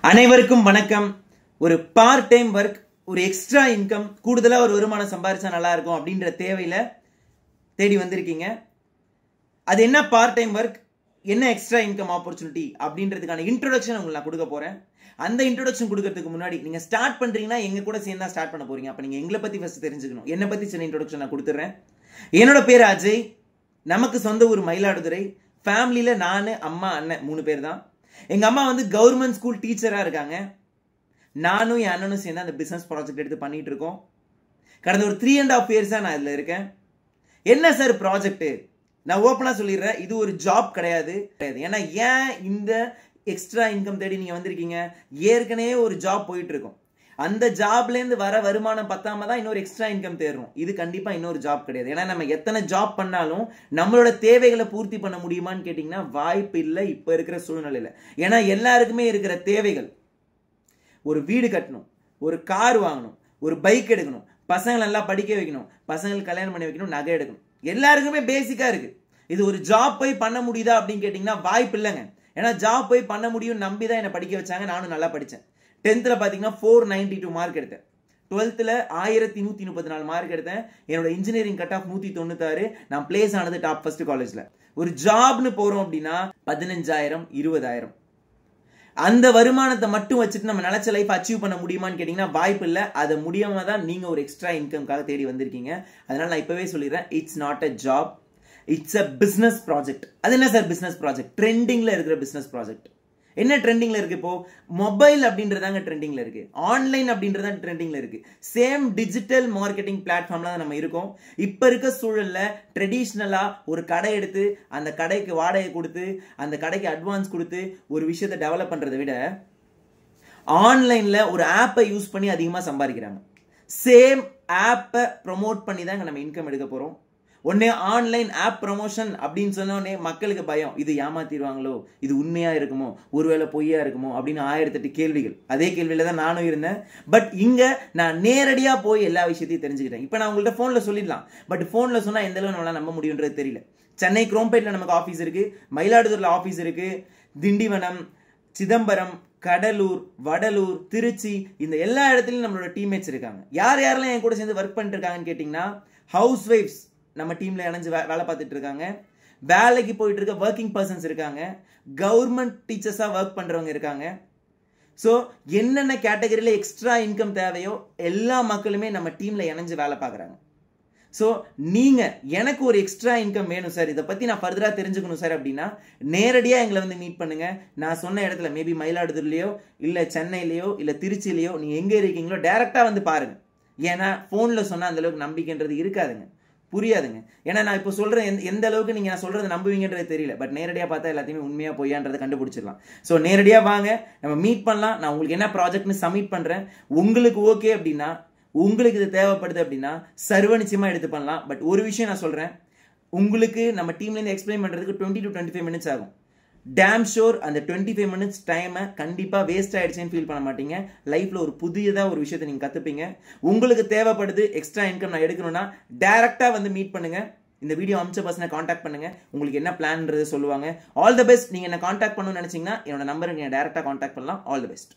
அனைவருக்கும் வணக்கம். ஒரு பார்ட் டைம் ஒர்க், ஒரு எக்ஸ்ட்ரா இன்கம், கூடுதலா ஒரு வருமானம் சம்பாதிச்சா நல்லா இருக்கும் அப்படின்ற தேவையில தேடி வந்திருக்கீங்க. அது என்ன பார்ட் டைம் ஒர்க், என்ன எக்ஸ்ட்ரா இன்கம் ஆப்பர்ச்சுனிட்டி அப்படின்றதுக்கான இன்ட்ரோடக்ஷன் உங்களுக்கு நான் கொடுக்க போறேன். அந்த இன்ட்ரோடக்ஷன் கொடுக்கறதுக்கு முன்னாடி நீங்க ஸ்டார்ட் பண்றீங்கன்னா எங்க கூட சேர்ந்தா ஸ்டார்ட் பண்ண போறீங்க. அப்ப நீங்க எங்களை பத்தி ஃபர்ஸ்ட் தெரிஞ்சுக்கணும். என்னை பத்தி சின்ன இன்ட்ரோடக்ஷன் நான் கொடுத்துறேன். என்னோட பேர் அஜய். நமக்கு சொந்த ஊர் மயிலாடுதுறை. ஃபேமிலியில நானு, அம்மா, அண்ணன் 3 பேர் தான். எங்க அம்மா கவர்மெண்ட் ஸ்கூல் டீச்சரா இருக்காங்க. நானும் என் அண்ணனும் சேர்ந்து அந்த பிசினஸ் ப்ராஜெக்ட் எடுத்து பண்ணிட்டு இருக்கோம். கடந்த ஒரு 3.5 இயர்ஸா நான் இதுல இருக்கேன். என்ன சார் ப்ராஜெக்ட்? நான் ஓப்பனா சொல்லிடுறேன், இது ஒரு ஜாப் கிடையாது. ஏன்னா ஏன் இந்த எக்ஸ்ட்ரா இன்கம் தேடி நீங்க வந்திருக்கீங்க? ஏற்கனவே ஒரு ஜாப் போயிட்டு இருக்கும். அந்த ஜாப்ல இருந்து வர வருமானம் பத்தாம தான் இன்னொரு எக்ஸ்ட்ரா இன்கம் தேடுறோம். இது கண்டிப்பா இன்னொரு ஜாப் கிடையாது. ஏன்னா நம்ம எத்தனை ஜாப் பண்ணாலும் நம்மளோட தேவைகளை பூர்த்தி பண்ண முடியுமான்னு கேட்டீங்கன்னா வாய்ப்பு இல்லை இப்ப இருக்கிற சூழ்நிலையில. ஏன்னா எல்லாருக்குமே இருக்கிற தேவைகள், ஒரு வீடு கட்டணும், ஒரு கார் வாங்கணும், ஒரு பைக் எடுக்கணும், பசங்களை நல்லா படிக்க வைக்கணும், பசங்களுக்கு கல்யாணம் பண்ணி வைக்கணும், நகை எடுக்கணும். எல்லாருக்குமே பேசிக்கா இருக்கு. இது ஒரு ஜாப் போய் பண்ண முடியுதா அப்படின்னு கேட்டீங்கன்னா வாய்ப்பு இல்லைங்க. ஏன்னா ஜாப் போய் பண்ண முடியும் நம்பிதான் என்னை படிக்க வச்சாங்க. நானும் நல்லா படிச்சேன். 10th பாத்தீங்கன்னா 492 மார்க் எடுத்தேன். 12th 1134 மார்க் எடுத்தேன். என்னோட இன்ஜினியரிங் கட் ஆஃப் 196. நான் பிளேஸ் ஆனது டாப் ஃபர்ஸ்ட் காலேஜ்ல. ஒரு ஜாப்னு போறோம் அப்படின்னா 15,000 20,000 அந்த வருமானத்தை மட்டும் வச்சுட்டு நம்ம நினைச்ச லைஃப் அச்சீவ் பண்ண முடியுமான்னு கேட்டீங்கன்னா வாய்ப்பு இல்லை. அதை முடியாம தான் நீங்க ஒரு எக்ஸ்ட்ரா இன்கம்காக தேடி வந்திருக்கீங்க. அதனால நான் இப்பவே சொல்லிடுறேன், it's not a job, it's a business project. அது என்ன சார் பிசினஸ் ப்ராஜெக்ட்? ட்ரெண்டிங்ல இருக்கிற பிசினஸ் ப்ராஜெக்ட். என்ன ட்ரெண்டிங்ல இருக்கு? இப்போ மொபைல் அப்படின்றதாங்க ட்ரெண்டிங்ல இருக்கு, ஆன்லைன் அப்படின்றத ட்ரெண்டிங்ல இருக்கு. சேம் டிஜிட்டல் மார்க்கெட்டிங் பிளாட்ஃபார்ம்ல தான் நம்ம இருக்கோம். இப்ப இருக்க சூழல்ல ட்ரெடிஷ்னலா ஒரு கடை எடுத்து அந்த கடைக்கு வாடகை கொடுத்து அந்த கடைக்கு அட்வான்ஸ் கொடுத்து ஒரு விஷயத்தை டெவலப் பண்றதை விட ஆன்லைன்ல ஒரு ஆப்பை யூஸ் பண்ணி அதிகமா சம்பாதிக்கிறாங்க. சேம் ஆப்பை ப்ரொமோட் பண்ணி தான் நம்ம இன்கம் எடுக்க போறோம். ஒன்னே ஆன்லைன் ஆப் ப்ரமோஷன் அப்படின்னு சொன்னோடனே மக்களுக்கு பயம், இது ஏமாத்திடுவாங்களோ, இது உண்மையா இருக்குமோ, ஒருவேளை பொய்யா இருக்குமோ அப்படின்னு 1008 கேள்விகள். அதே கேள்வியில தான் நானும் இருந்தேன். பட் இங்க நான் நேரடியா போய் எல்லா விஷயத்தையும் தெரிஞ்சுக்கிட்டேன். இப்ப நான் உங்கள்ட்ட போன்ல சொல்லிடலாம், பட் போன்ல சொன்னா எந்த அளவு நம்மளால நம்ப முடியும்ன்றது தெரியல. சென்னை குரோம்பேட்ல நமக்கு ஆபீஸ் இருக்கு, மயிலாடுதுறையில ஆபீஸ் இருக்கு, திண்டிவனம், சிதம்பரம், கடலூர், வடலூர், திருச்சி, இந்த எல்லா இடத்துலயும் நம்மளோட டீம்மேட்ஸ் இருக்காங்க. யாரெல்லாம் என் கூட சேர்ந்து ஒர்க் பண்ணிட்டு இருக்காங்கன்னு கேட்டீங்கன்னா, ஹவுஸ் ஒய்ஃப்ஸ் நம்ம டீம்ல இணைஞ்சு வேலை பார்த்துட்டு இருக்காங்க, வேலைக்கு போயிட்டு இருக்க ஒர்க்கிங் பர்சன்ஸ் இருக்காங்க, கவர்மெண்ட் டீச்சர்ஸா ஒர்க் பண்றவங்க இருக்காங்க. ஸோ என்னென்ன கேட்டகரியில எக்ஸ்ட்ரா இன்கம் தேவையோ எல்லா மக்களுமே நம்ம டீம்ல இணைஞ்சு வேலை பார்க்குறாங்க. ஸோ நீங்க எனக்கு ஒரு எக்ஸ்ட்ரா இன்கம் வேணும் சார், இதை பத்தி நான் ஃபர்தரா தெரிஞ்சுக்கணும் சார் அப்படின்னா நேரடியா எங்களை மீட் பண்ணுங்க. நான் சொன்ன இடத்துல மேபி மயிலாடுதுறையிலையோ இல்ல சென்னையிலயோ இல்ல திருச்சியிலயோ நீங்க எங்க இருக்கீங்களோ டைரக்டா பாருங்க. ஏன்னா போன்ல சொன்னா அந்த அளவுக்கு நம்பிக்கைன்றது இருக்காதுங்க, புரியாதுங்க. ஏன்னா நான் இப்போ சொல்றேன், எந்த அளவுக்கு நீங்க நான் சொல்றது நம்புவீங்கன்றது தெரியல. பட் நேரடியா பார்த்தா எல்லாத்தையுமே உண்மையா பொய்யான்றதை கண்டுபிடிச்சிடலாம். ஸோ நேரடியா வாங்க, நம்ம மீட் பண்ணலாம். நான் உங்களுக்கு என்ன ப்ராஜெக்ட்னு சப்மிட் பண்றேன். உங்களுக்கு ஓகே அப்படின்னா, உங்களுக்கு இது தேவைப்படுது அப்படின்னா சர்வ நிச்சயமா எடுத்து பண்ணலாம். பட் ஒரு விஷயம் நான் சொல்றேன், உங்களுக்கு நம்ம டீம்ல இருந்து எக்ஸ்பிளைன் பண்றதுக்கு 20 to 25 மினிட்ஸ் ஆகும். டேம் ஷோர் அந்த 25 மினிட்ஸ் டைமை கண்டிப்பா வேஸ்ட் ஆயிடுச்சுன்னு ஃபீல் பண்ண மாட்டீங்க. லைஃப்ல ஒரு புதியதா ஒரு விஷயத்தை நீங்க கத்துப்பீங்க. உங்களுக்கு தேவைப்படுது எக்ஸ்ட்ரா இன்கம் நான் எடுக்கணும்னா டைரக்டா மீட் பண்ணுங்க. இந்த வீடியோ அமிச்ச பர்சனை காண்டாக்ட் பண்ணுங்க, உங்களுக்கு என்ன பிளான்ன்றது சொல்லுவாங்க. All the best. நீங்க என்ன காண்டாக்ட் பண்ணணும்னு நினைச்சீங்கன்னா என்னோட நம்பருக்கு நீங்க டைரக்டா காண்டாக்ட் பண்ணலாம். All the best.